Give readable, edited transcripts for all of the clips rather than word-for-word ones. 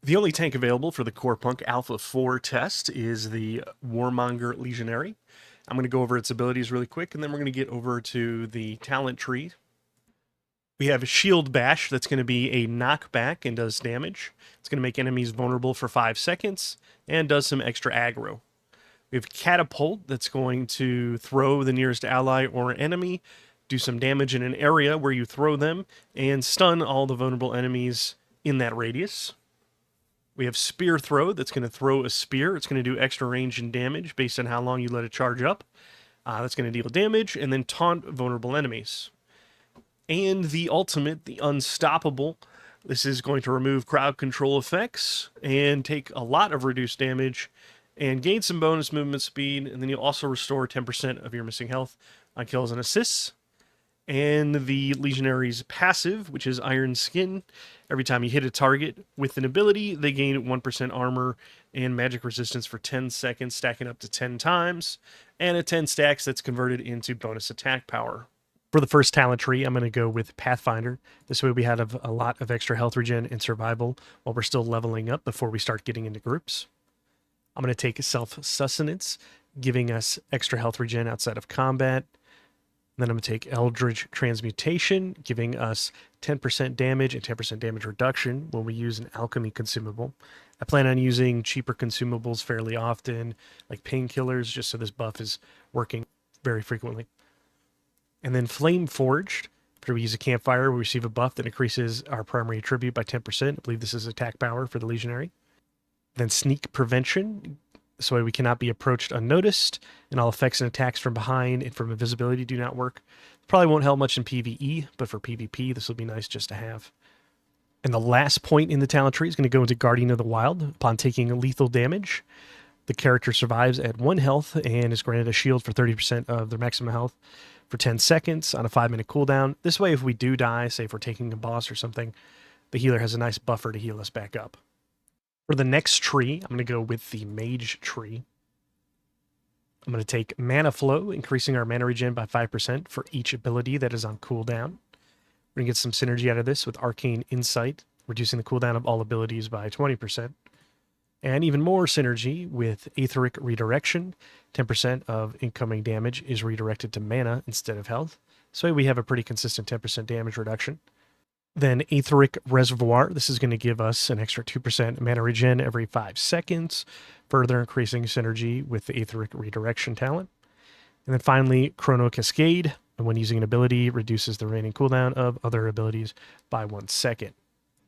The only tank available for the Corepunk Alpha 4 test is the Warmonger Legionary. I'm going to go over its abilities really quick, and then we're going to get over to the talent tree. We have Shield Bash that's going to be a knockback and does damage. It's going to make enemies vulnerable for 5 seconds and does some extra aggro. We have Catapult that's going to throw the nearest ally or enemy, do some damage in an area where you throw them, and stun all the vulnerable enemies in that radius. We have Spear Throw that's going to throw a spear. It's going to do extra range and damage based on how long you let it charge up. That's going to deal damage, and then taunt vulnerable enemies. And the ultimate, the Unstoppable. This is going to remove crowd control effects and take a lot of reduced damage and gain some bonus movement speed, and then you'll also restore 10% of your missing health on kills and assists. And the Legionary's passive, which is Iron Skin. Every time you hit a target with an ability, they gain 1% armor and magic resistance for 10 seconds, stacking up to 10 times. And at 10 stacks, that's converted into bonus attack power. For the first talent tree, I'm going to go with Pathfinder. This way we have a lot of extra health regen and survival while we're still leveling up before we start getting into groups. I'm going to take Self-Sustenance, giving us extra health regen outside of combat. Then I'm going to take Eldritch Transmutation, giving us 10% damage and 10% damage reduction when we use an alchemy consumable. I plan on using cheaper consumables fairly often, like painkillers, just so this buff is working very frequently. And then Flame Forged, after we use a campfire, we receive a buff that increases our primary attribute by 10%. I believe this is attack power for the Legionary. Then Sneak Prevention, so we cannot be approached unnoticed, and all effects and attacks from behind and from invisibility do not work. Probably won't help much in PvE, but for PvP, this will be nice just to have. And the last point in the talent tree is going to go into Guardian of the Wild. Upon taking lethal damage, the character survives at 1 health and is granted a shield for 30% of their maximum health for 10 seconds on a 5-minute cooldown. This way, if we do die, say if we're taking a boss or something, the healer has a nice buffer to heal us back up. For the next tree, I'm going to go with the Mage tree. I'm going to take Mana Flow, increasing our mana regen by 5% for each ability that is on cooldown. We're going to get some synergy out of this with Arcane Insight, reducing the cooldown of all abilities by 20%. And even more synergy with Aetheric Redirection. 10% of incoming damage is redirected to mana instead of health. So we have a pretty consistent 10% damage reduction. Then Aetheric Reservoir. This is going to give us an extra 2% mana regen every 5 seconds, further increasing synergy with the Aetheric Redirection talent. And then finally, Chrono Cascade. And when using an ability, reduces the remaining cooldown of other abilities by 1 second.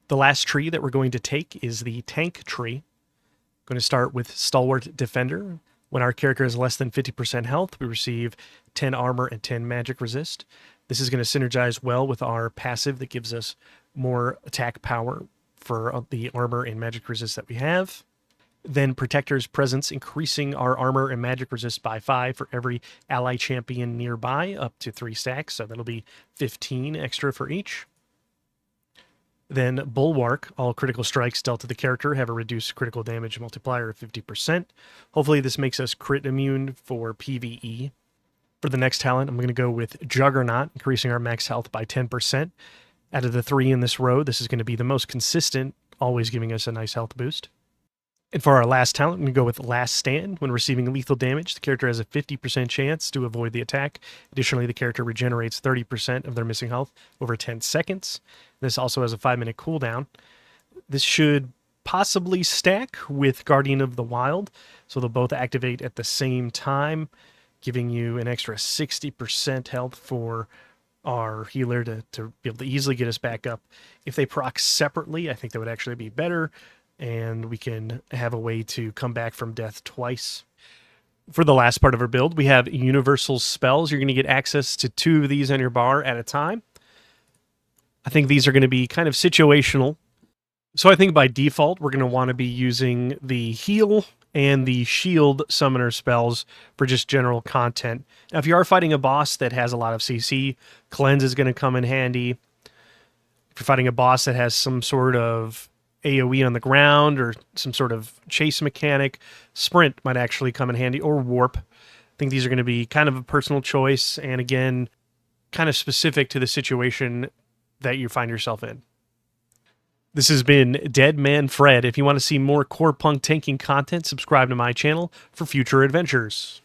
The last tree that we're going to take is the Tank tree. I'm going to start with Stalwart Defender. When our character has less than 50% health, we receive 10 armor and 10 magic resist. This is going to synergize well with our passive that gives us more attack power for the armor and magic resist that we have. Then Protector's Presence, increasing our armor and magic resist by 5 for every ally champion nearby, up to 3 stacks, so that'll be 15 extra for each. Then Bulwark, all critical strikes dealt to the character have a reduced critical damage multiplier of 50%. Hopefully this makes us crit immune for PvE. For the next talent, I'm going to go with Juggernaut, increasing our max health by 10%. Out of the 3 in this row, this is going to be the most consistent, always giving us a nice health boost. And for our last talent, I'm going to go with Last Stand. When receiving lethal damage, the character has a 50% chance to avoid the attack. Additionally, the character regenerates 30% of their missing health over 10 seconds. This also has a 5-minute cooldown. This should possibly stack with Guardian of the Wild, so they'll both activate at the same time, giving you an extra 60% health for our healer to be able to easily get us back up. If they proc separately, I think that would actually be better, and we can have a way to come back from death twice. For the last part of our build, we have Universal Spells. You're going to get access to 2 of these on your bar at a time. I think these are going to be kind of situational. So I think by default, we're going to want to be using the Heal and the Shield Summoner spells for just general content. Now, if you are fighting a boss that has a lot of CC, Cleanse is going to come in handy. If you're fighting a boss that has some sort of AoE on the ground or some sort of chase mechanic, Sprint might actually come in handy, or Warp. I think these are going to be kind of a personal choice, and again, kind of specific to the situation that you find yourself in. This has been Dead Man Fred. If you want to see more Corepunk tanking content, subscribe to my channel for future adventures.